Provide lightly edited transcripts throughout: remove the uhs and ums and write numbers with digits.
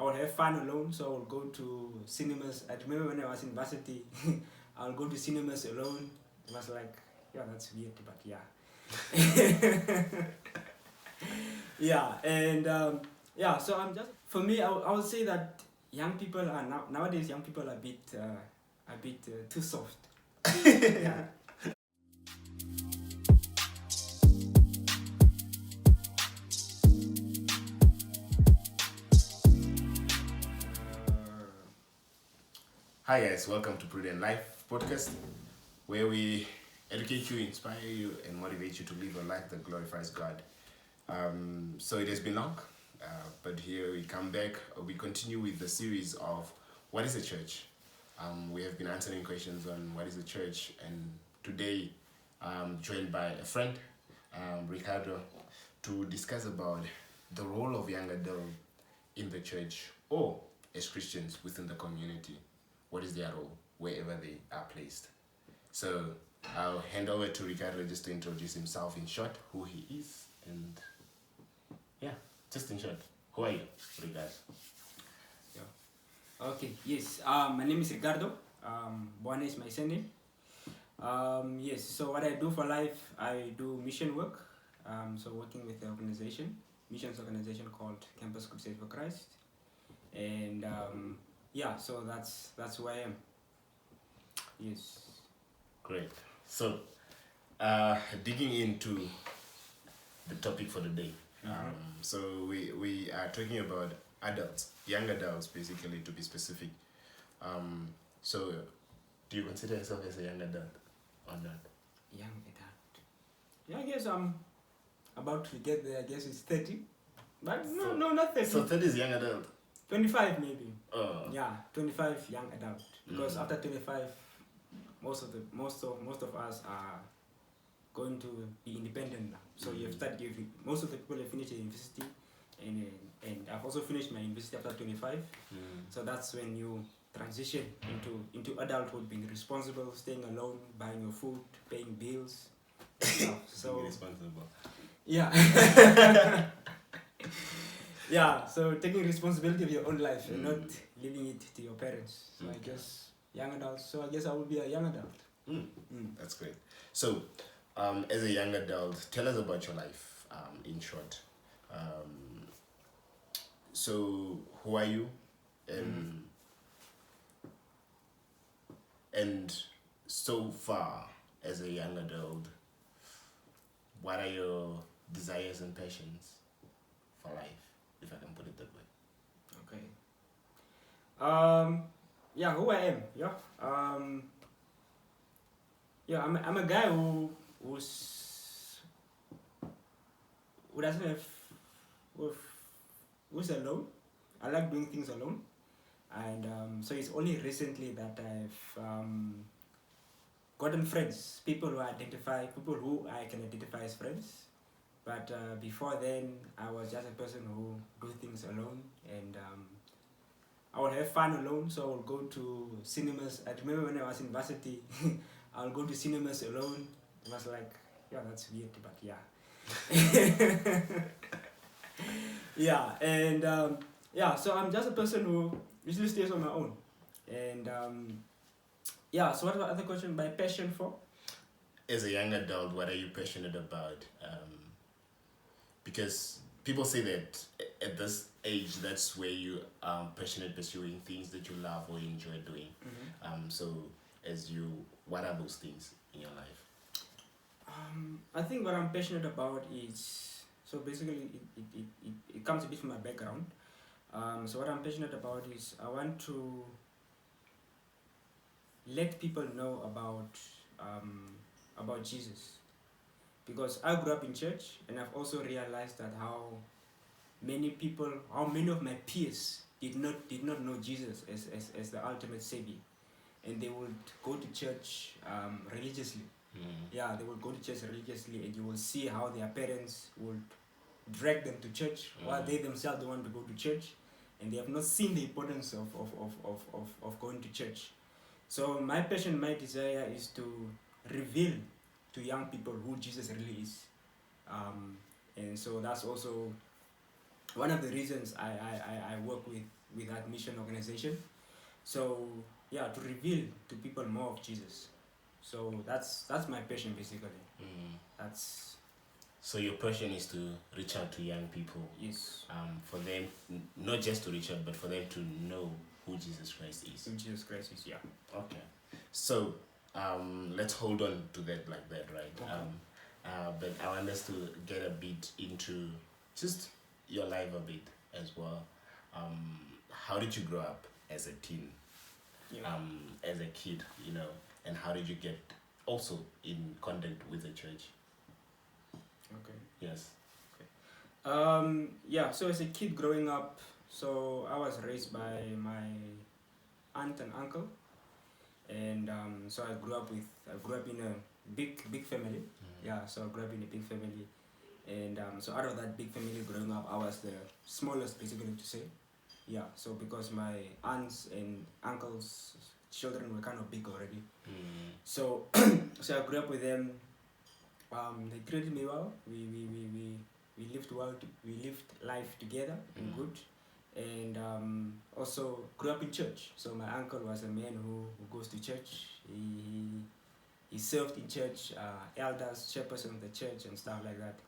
I will have fun alone, so I will go to cinemas. I remember when I was in university, I will go to cinemas alone. It was like, yeah, that's weird, but yeah. Yeah, and so I'm just, for me, I would say that young people are nowadays young people are a bit too soft. Yeah. Hi guys, welcome to Prudent Life podcast, where we educate you, inspire you, and motivate you to live a life that glorifies God. So it has been long, but here we come back. We continue with the series of what is a church. We have been answering questions on what is a church, and today I'm joined by a friend, Ricardo, to discuss about the role of young adults in the church or as Christians within the community. What is their role wherever they are placed? So I'll hand over to Ricardo just to introduce himself in short, who he is, and yeah, just in short, who are you, Ricardo? Yeah. Okay. Yes. My name is Ricardo. Buana is my surname. Yes. So what I do for life, I do mission work. So working with an missions organization called Campus Crusade for Christ, and so that's who I am. Yes. Great. So, digging into the topic for the day. So we are talking about adults, young adults, basically, to be specific. So, do you consider yourself as a young adult or not? Young adult. Yeah, I guess I'm about to get there. I guess it's 30, but no, not 30. So 30 is young adult. 25 maybe. Oh. Yeah, 25 young adult. Because after 25, most of us are going to be independent now. So you have started. Most of the people have finished university, and I've also finished my university after 25. So that's when you transition into adulthood, being responsible, staying alone, buying your food, paying bills. So being responsible. Yeah. Yeah, so taking responsibility of your own life and not leaving it to your parents. So I guess young adults. So I guess I will be a young adult. That's great. So, as a young adult, tell us about your life, in short. So, who are you? And so far, as a young adult, what are your desires and passions for life, if I can put it that way? Okay. Yeah, who I am. Yeah. I'm a guy who doesn't have who's alone. I like doing things alone, and so it's only recently that I've gotten friends, people who I can identify as friends. But before then, I was just a person who do things alone, and I will have fun alone. So I will go to cinemas. I remember when I was in university, I will go to cinemas alone. It was like, yeah, that's weird, but yeah. Yeah, and so I'm just a person who usually stays on my own, and so what was the other question? My passion for? As a young adult, what are you passionate about? Because people say that at this age, that's where you are passionate pursuing things that you love or you enjoy doing. So, what are those things in your life? I think what I'm passionate about is, so basically it comes a bit from my background. So what I'm passionate about is I want to let people know about Jesus, because I grew up in church, and I've also realized that how many of my peers did not know Jesus as the ultimate savior, and they would go to church religiously. Yeah, they will go to church religiously, and you will see how their parents would drag them to church while they themselves don't want to go to church, and they have not seen the importance of going to church. So my passion, my desire is to reveal to young people who Jesus really is. And so that's also one of the reasons I work with that mission organization. So yeah, to reveal to people more of Jesus. So that's my passion basically. Mm. That's So your passion is to reach out to young people, yes, for them not just to reach out, but for them to know who Jesus Christ is. who Jesus Christ is. Yeah. Okay. So let's hold on to that like that, right? Okay. But I want us to get a bit into just your life a bit as well. How did you grow up as a teen? Yeah. As a kid, you know, and how did you get also in contact with the church? Okay. Yes. Yeah. So as a kid growing up, so I was raised by my aunt and uncle, and so I grew up in a big family. Yeah. So I grew up in a big family, and so out of that big family growing up, I was the smallest, basically to say. Yeah. So because my aunts and uncles' children were kind of big already, so so I grew up with them. They treated me well. We lived well. We lived life together and good, and also grew up in church. So my uncle was a man who goes to church. He served in church, elders, chairperson of the church, and stuff like that.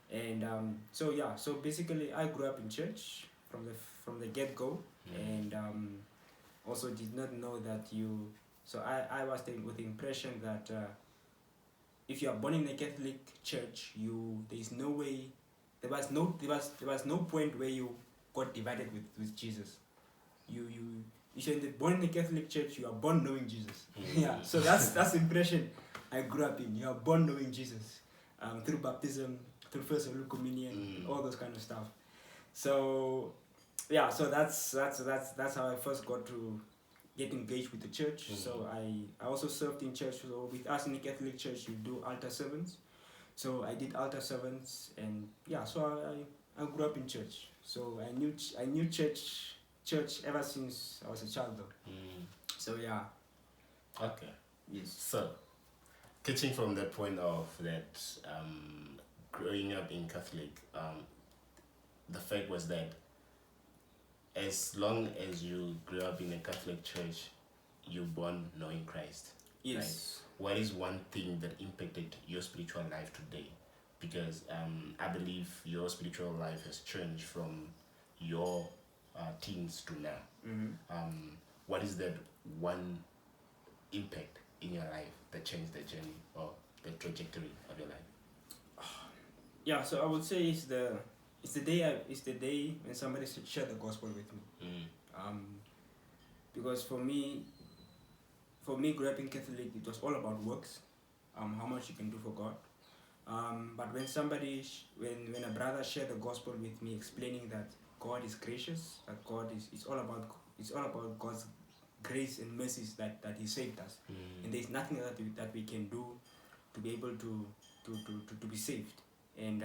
And so yeah, so basically I grew up in church from the get go, and also did not know that you. So I was with the impression that. If you are born in a Catholic church, there is no way, there was no point where you got divided with Jesus. If you're born in a Catholic church, you are born knowing Jesus. Yeah, so that's the impression I grew up in. You are born knowing Jesus, through baptism, through First Holy Communion, all those kind of stuff. So yeah, so that's how I first got to get engaged with the church. So I also served in church. So with us in the Catholic Church, you do altar servants. So I did altar servants, and yeah, so I grew up in church. So I knew church ever since I was a child though. So yeah. Okay. Yes. So, catching from the point of that, growing up in Catholic, the fact was that as long as you grew up in a Catholic church, you're born knowing Christ. Yes. Right? What is one thing that impacted your spiritual life today? Because I believe your spiritual life has changed from your teens to now. What is that one impact in your life that changed the journey or the trajectory of your life? Yeah, so I would say it's the day when somebody shared the gospel with me. Because for me, growing up in Catholic, it was all about works, how much you can do for God. But when when a brother shared the gospel with me, explaining that God is gracious, that God is it's all about God's grace and mercies that He saved us, and there's nothing that we can do to be able to be saved, and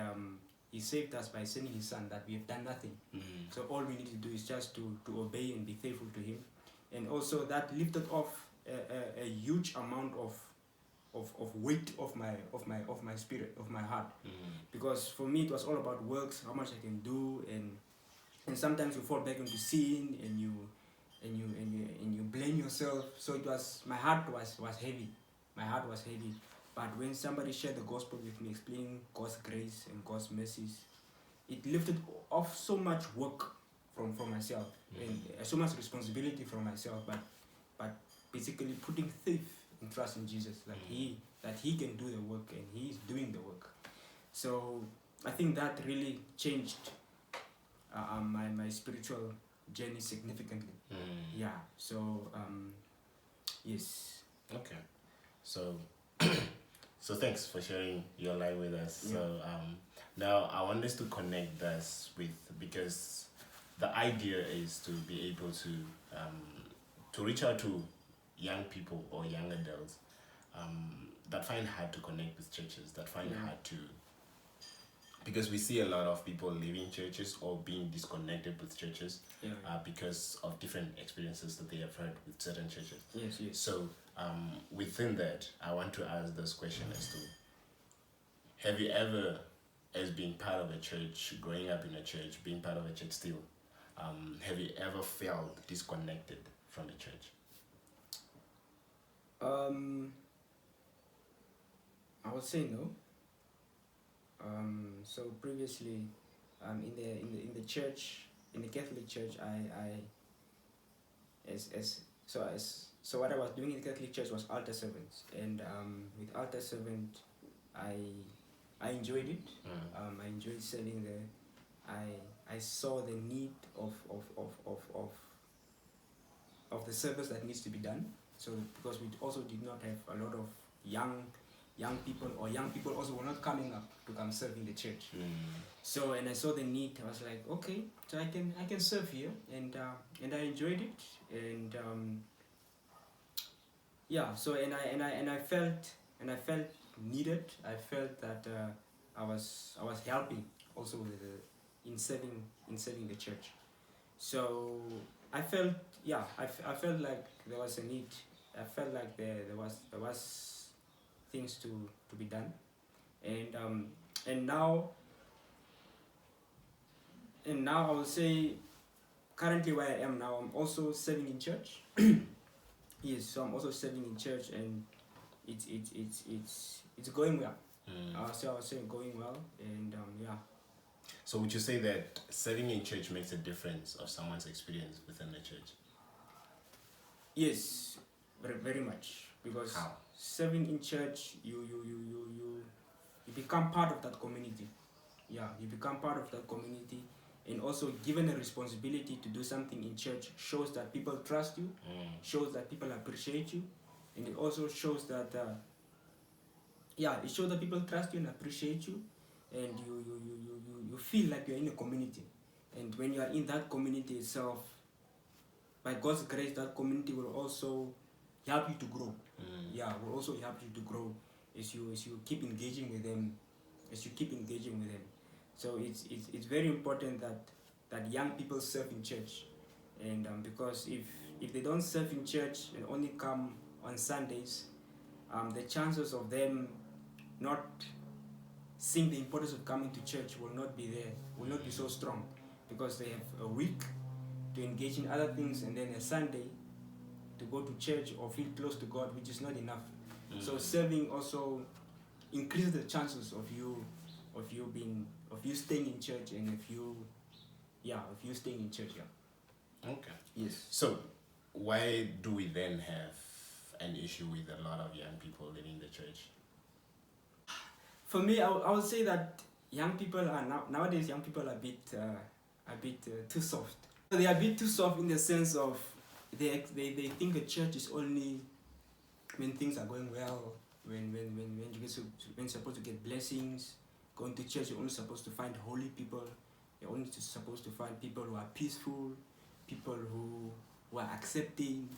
He saved us by sending His Son, that we have done nothing. So all we need to do is just to obey and be faithful to Him, and also that lifted off a huge amount of weight of my spirit, of my heart. Because for me it was all about works, how much I can do, and sometimes you fall back into sin, and you blame yourself. So my heart was heavy. My heart was heavy. But when somebody shared the gospel with me, explaining God's grace and God's mercies, it lifted off so much work from myself, and so much responsibility from myself, but basically putting faith and trust in Jesus, that he can do the work, and He is doing the work. So I think that really changed my spiritual journey significantly. Yeah. So yes. Okay. So so thanks for sharing your life with us. Yeah. So now I want us to connect this with, because the idea is to be able to reach out to young people or young adults that find hard to connect with churches, that find hard to, because we see a lot of people leaving churches or being disconnected with churches because of different experiences that they have heard with certain churches. Yes. So within that, I want to ask this question as to, have you ever as being part of a church, growing up in a church, being part of a church still, have you ever felt disconnected from the church? I would say no. So previously, in the church, in the Catholic Church, so what I was doing in the Catholic Church was altar servants, and with altar servant, I I enjoyed it. I enjoyed serving there. I saw the need of the service that needs to be done. So because we also did not have a lot of young people, or young people also were not coming up to come serve in the church. So, and I saw the need. I was like, okay, so I can serve here, and I enjoyed it, and yeah. So I felt needed. I felt that I was helping also with in serving the church. So I felt, yeah, I felt like there was a need. I felt like there was things to be done, and now I would say currently where I am now, I'm also serving in church. Yes, so I'm also serving in church, and it's going well. So I was saying going well, and yeah. So would you say that serving in church makes a difference of someone's experience within the church? Yes, very much, because How? serving in church, you become part of that community. Yeah, you become part of that community, and also given a responsibility to do something in church shows that people trust you, shows that people appreciate you, and it also shows that it shows that people trust you and appreciate you, and you feel like you're in a community, and when you are in that community itself, by God's grace, that community will also help you to grow. Yeah, will also help you to grow as you keep engaging with them, So it's very important that young people serve in church, and because if they don't serve in church and only come on Sundays, the chances of them not seeing the importance of coming to church will not be there, will not be so strong, because they have a week to engage in other things, and then a Sunday to go to church or feel close to God, which is not enough. So serving also increases the chances of you staying in church, and if you staying in church. Yeah. Okay. Yes. So why do we then have an issue with a lot of young people leaving the church? For me, I would say that young people are nowadays young people are a bit too soft. They are a bit too soft in the sense of they think a church is only when things are going well, when you're supposed to get blessings. Going to church, you're only supposed to find holy people. You're only supposed to find people who are peaceful, people who are accepting,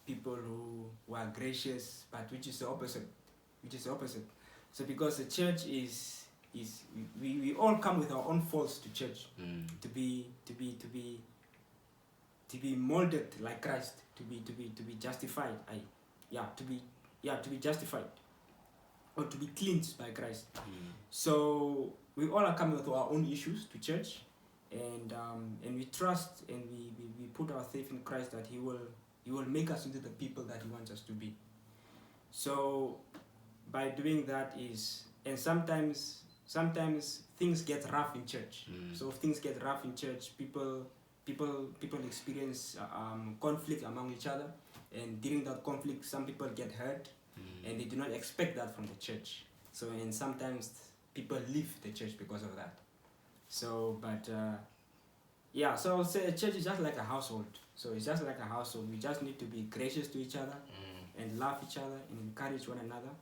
people who are gracious, but which is the opposite. So because the church is we all come with our own faults to church, to be molded like Christ, to be justified. To be justified, or to be cleansed by Christ. So we all are coming with our own issues to church, and we trust, and we put our faith in Christ that He will make us into the people that He wants us to be. So by doing that and sometimes things get rough in church. So if things get rough in church, people experience conflict among each other, and during that conflict some people get hurt, and they do not expect that from the church. So, and sometimes people leave the church because of that. So but so I would say a church is just like a household. So it's just like a household. We just need to be gracious to each other, and love each other, and encourage one another,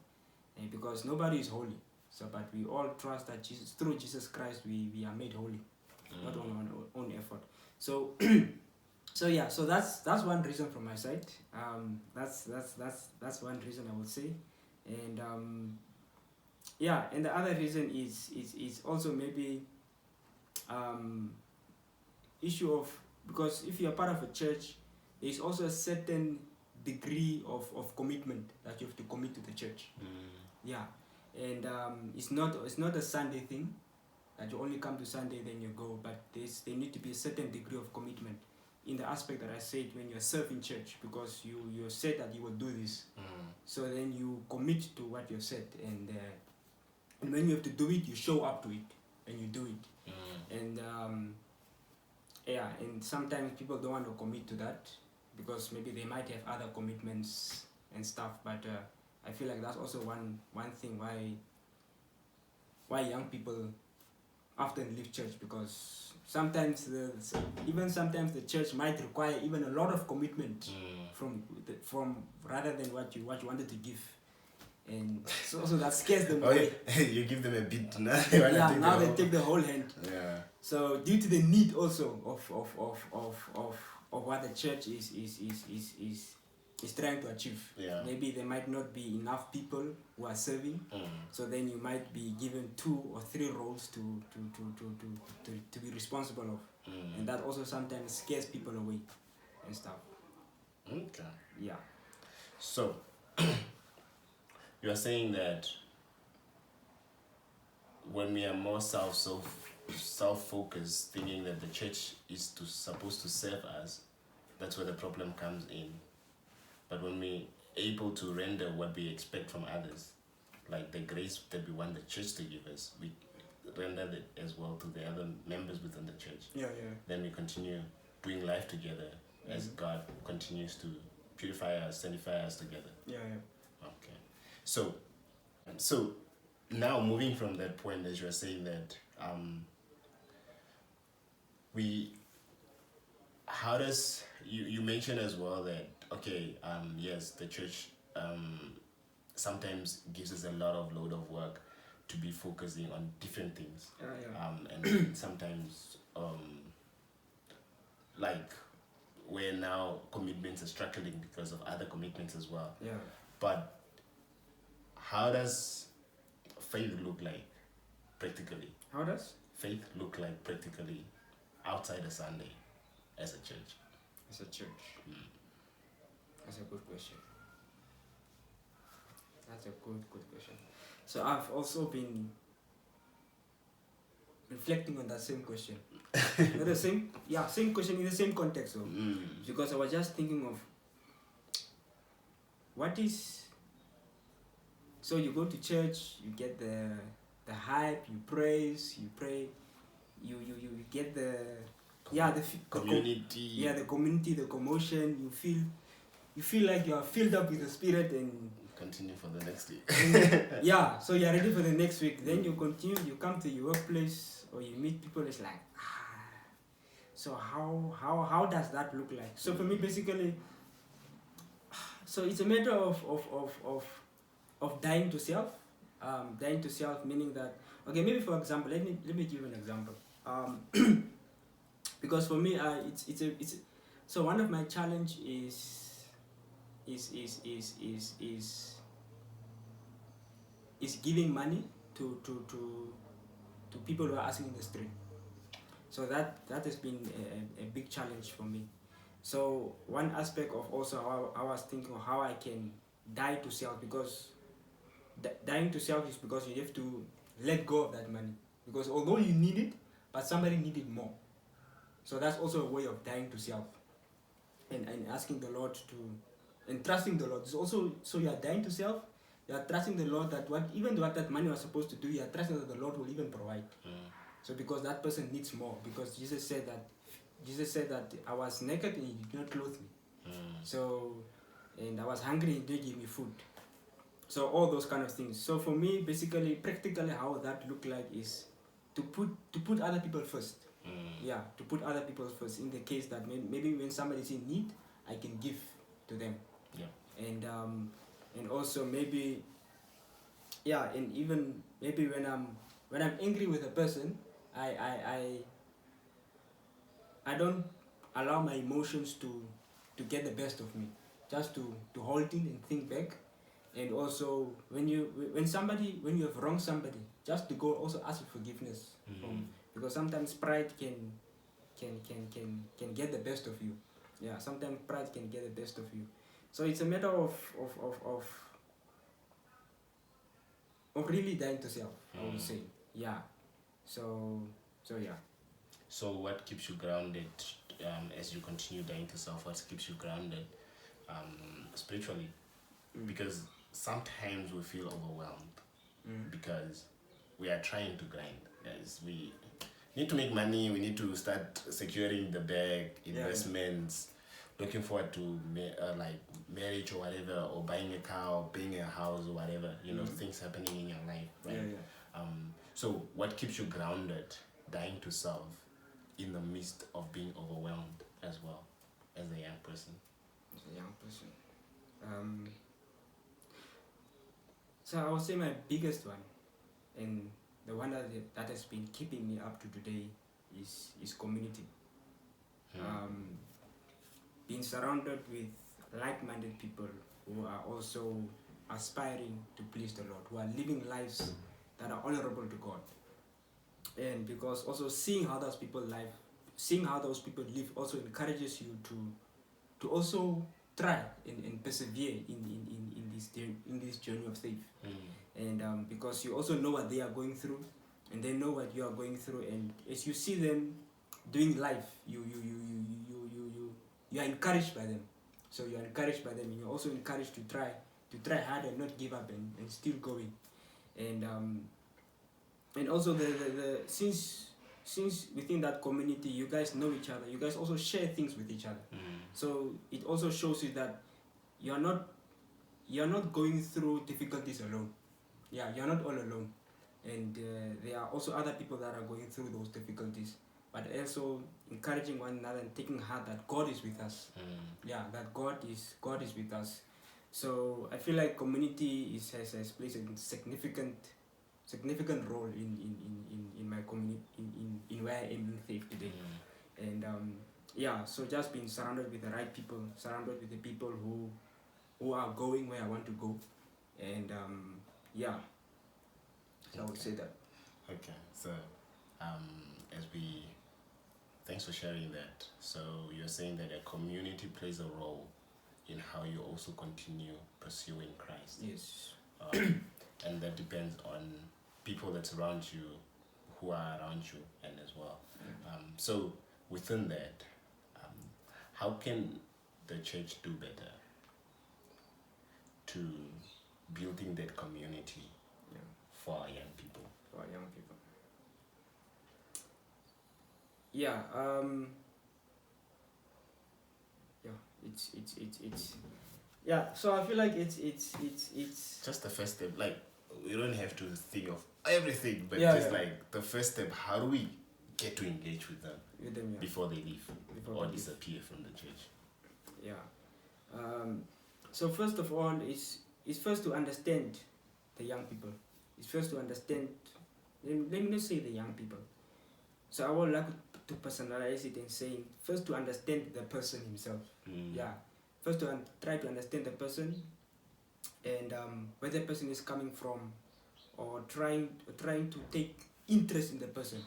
and because nobody is holy. So but we all trust that through Jesus Christ we are made holy, not on our own effort. So so that's one reason from my side. That's one reason I would say. And and the other reason is also maybe issue of, because if you're part of a church, there's also a certain degree of commitment that you have to commit to the church. And it's not a Sunday thing. that you only come to Sunday then you go, but there need to be a certain degree of commitment in the aspect that I said when you're serving church, because you said that you will do this, so then you commit to what you said, and when you have to do it, you show up to it and you do it, and and sometimes people don't want to commit to that because maybe they might have other commitments and stuff, but I feel like that's also one thing why young people often leave church, because sometimes the church might require even a lot of commitment from rather than what you wanted to give, and so that scares them away. You give them a bit now. Now they take the whole hand. Yeah. So due to the need also of what the church is trying to achieve. Yeah. Maybe there might not be enough people who are serving, so then you might be given 2 or 3 roles to be responsible of, and that also sometimes scares people away and stuff. Okay. Yeah. So you are saying that when we are more self-focused, thinking that the church is supposed to serve us, that's where the problem comes in. But when we're able to render what we expect from others, like the grace that we want the church to give us, we render that as well to the other members within the church. Yeah. Then we continue doing life together as God continues to purify us, sanctify us together. Yeah. Okay. So now moving from that point, as you are saying that how does you mentioned as well that yes, the church sometimes gives us a lot of load of work to be focusing on different things, and sometimes like where now commitments are struggling because of other commitments as well. Yeah. But how does faith look like practically? How does Faith look like practically outside of Sunday as a church? as a church? That's a good question. That's a good question. So I've also been reflecting on that same question. Not the same question in the same context though. Because I was just thinking of what is, so you go to church, you get the hype, you pray, you get the community. The community, the commotion. You feel like you are filled up with the Spirit and continue for the next week. So you're ready for the next week. Then you continue. You come to your workplace or you meet people. It's like, so how does that look like? So for me, basically, so it's a matter of dying to self. Dying to self meaning that, okay, maybe for example, let me give an example. Because for me, it's so one of my challenge is giving money to people who are asking in the street. So that has been a big challenge for me. So one aspect of also how I was thinking of how I can die to self, because dying to self is because you have to let go of that money, because although you need it, but somebody needed more. So that's also a way of dying to self, and asking the Lord to, and trusting the Lord. It's also, so you are dying to self, you are trusting the Lord that even what that money was supposed to do, you are trusting that the Lord will even provide. So because that person needs more, because Jesus said that I was naked and you did not clothe me. So, and I was hungry and you didn't give me food. So all those kind of things. So for me, basically, practically how that look like is to put other people first. To put other people first, in the case that maybe when somebody is in need, I can give to them. And also maybe and even maybe when I'm angry with a person, I don't allow my emotions to get the best of me, just to hold it and think back. And also when you have wronged somebody, just to go also ask for forgiveness, because sometimes pride can get the best of you. Sometimes pride can get the best of you. So it's a matter of really dying to self, I would say. So yeah. So what keeps you grounded as you continue dying to self? What keeps you grounded spiritually? Because sometimes we feel overwhelmed because we are trying to grind. Guys, we need to make money. We need to start securing the bag, investments, looking forward to like marriage or whatever, or buying a car, or buying a house or whatever. Things happening in your life, right? So what keeps you grounded, dying to self, in the midst of being overwhelmed as well, as a young person? As a young person. So I would say my biggest one, and the one that has been keeping me up to today, is community. Being surrounded with like-minded people who are also aspiring to please the Lord, who are living lives that are honorable to God. And because also seeing how those people live also encourages you to also try and persevere in this journey of faith. And because you also know what they are going through, and they know what you are going through, and as you see them doing life, you are encouraged by them. So you are encouraged by them, and you're also encouraged to try hard and not give up, and still going. And also the since within that community you guys know each other, you guys also share things with each other. So it also shows you that you're not going through difficulties alone. Yeah, you're not all alone, and there are also other people that are going through those difficulties, but also encouraging one another and taking heart that God is with us. Yeah, that God is with us. So I feel like community has played a significant role in my community, in where I am being saved today. And yeah, so just being surrounded with the right people, surrounded with the people who are going where I want to go. And yeah, so I would say that. Okay, so as we thanks for sharing that. So you're saying that a community plays a role in how you also continue pursuing Christ. Yes. And that depends on people that surround you, who are around you, and as well. So within that, how can the church do better to building that community for our young people? For our young people. Yeah. It's yeah. So I feel like it's just the first step. Like, we don't have to think of everything, but like the first step. How do we get to engage with them before they leave or disappear from the church? Yeah. So first of all, it's first to understand the young people. It's first to understand. Let me not say the young people. So I would like to personalize it and saying first to understand the person himself. Yeah. First to try to understand the person, and where the person is coming from, or trying to take interest in the person,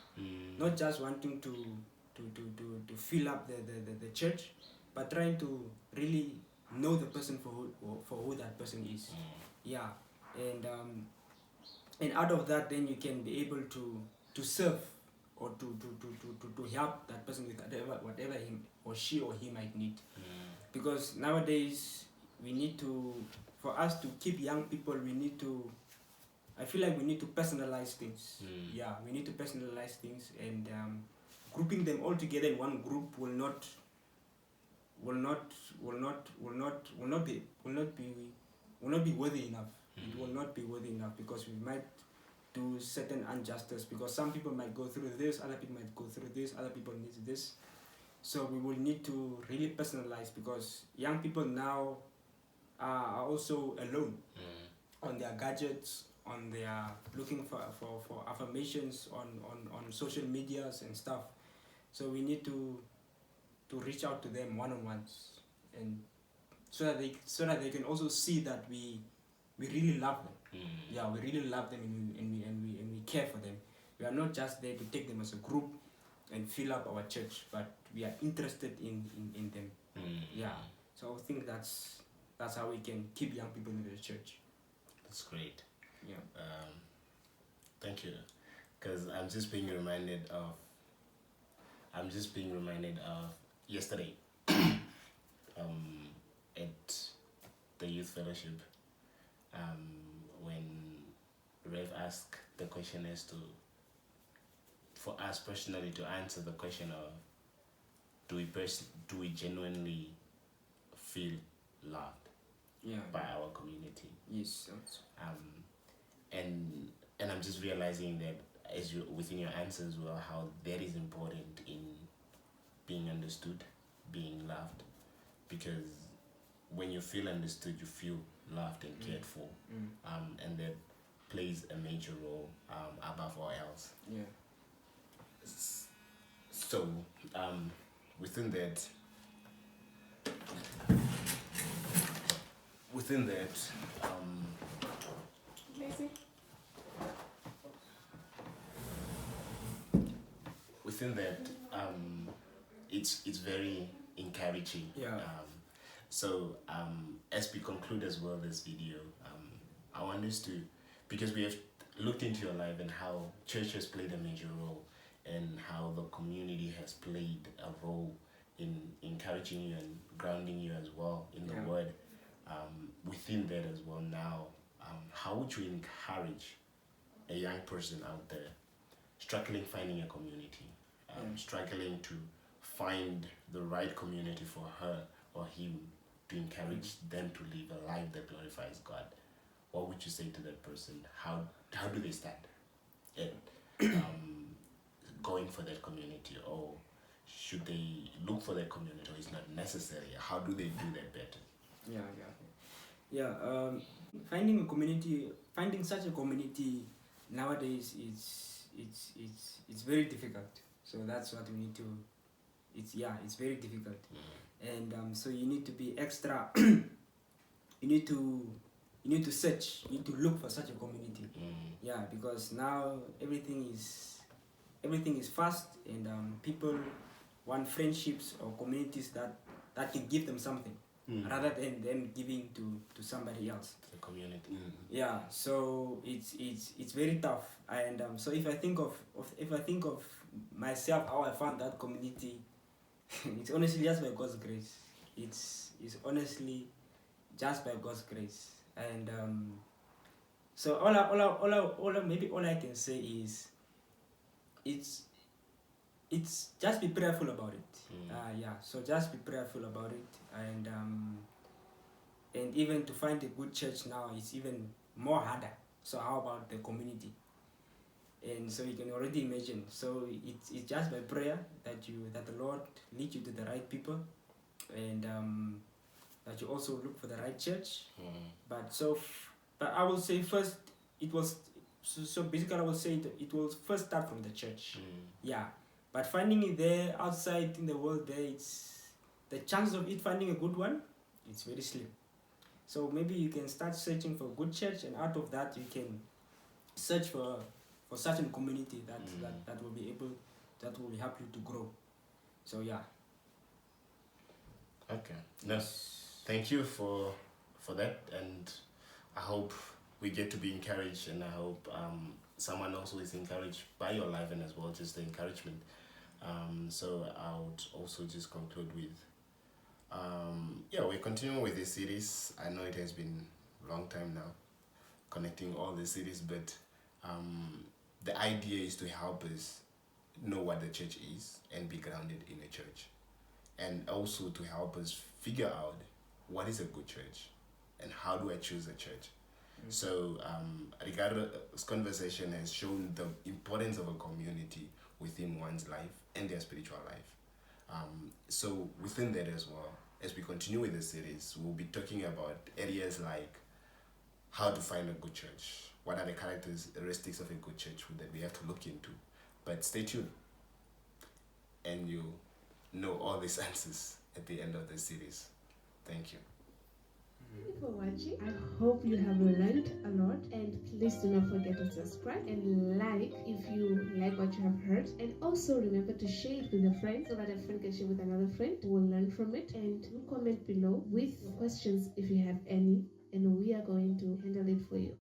not just wanting to fill up the church, but trying to really know the person for who that person is. Yeah. And out of that, then you can be able to serve, or to help that person with whatever him or she or he might need. Because nowadays for us to keep young people, I feel like we need to personalize things. Yeah, we need to personalize things, and grouping them all together in one group will not be worthy enough. It will not be worthy enough, because we might do certain injustice, because some people might go through this, other people might go through this, other people need this. So we will need to really personalize, because young people now are also alone on their gadgets, on their looking for affirmations on social medias and stuff. So we need to reach out to them one-on-ones, and so that they can also see that we really love them. Yeah, we really love them, and we care for them. We are not just there to take them as a group and fill up our church, but we are interested in them. Yeah. So I think that's how we can keep young people in the church. That's great. Yeah. Thank you. because I'm just being reminded of yesterday, at the youth fellowship, when Rev asked the question as to, for us personally, to answer the question of, do we genuinely feel loved by our community? Yes. And I'm just realizing that, as you within your answers, well, how that is important in being understood, being loved, because when you feel understood, you feel loved and cared for, and that plays a major role, above all else. Yeah. So, within that, it's very encouraging. Yeah. So, as we conclude as well this video, I want us to, because we have looked into your life and how church has played a major role, and how the community has played a role in encouraging you and grounding you as well in the word. Within that as well now, how would you encourage a young person out there struggling finding a community, struggling to find the right community for her or him, to encourage them to live a life that glorifies God? What would you say to that person? How do they start at going for that community, or should they look for that community, or is not necessary? How do they do that better? Finding such a community nowadays it's very difficult. So that's what we need to. It's very difficult, and so you need to be extra. you need to search. You need to look for such a community. Because now everything is fast, and people want friendships or communities that can give them something, rather than them giving to somebody else. The community. So it's very tough, and so if I think of myself, how I found that community, it's honestly just by God's grace. It's honestly just by God's grace, and so all I can say is, it's just be prayerful about it. So just be prayerful about it, and even to find a good church now is even more harder. So how about the community? And so you can already imagine. So it's just by prayer that the Lord lead you to the right people, and that you also look for the right church. But I will say first, basically I will say that it will first start from the church. But finding it there outside in the world, there it's the chances of it finding a good one, it's very slim. So maybe you can start searching for a good church, and out of that you can search for certain community that will help you to grow. So Okay. No, thank you for that, and I hope we get to be encouraged, and I hope someone also is encouraged by your life, and as well just the encouragement. So I would also just conclude with, we're continuing with this series. I know it has been a long time now, connecting all the series, but the idea is to help us know what the church is and be grounded in a church, and also to help us figure out what is a good church and how do I choose a church. So Ricardo's conversation has shown the importance of a community within one's life and their spiritual life. So within that as well, as we continue with the series, we'll be talking about areas like how to find a good church, what are the characteristics of a good church that we have to look into. But stay tuned, and you'll know all these answers at the end of the series. Thank you. Thank you for watching. I hope you have learned a lot, and please do not forget to subscribe and like if you like what you have heard, and also remember to share it with a friend so that a friend can share with another friend who will learn from it. And do comment below with questions if you have any, and we are going to handle it for you.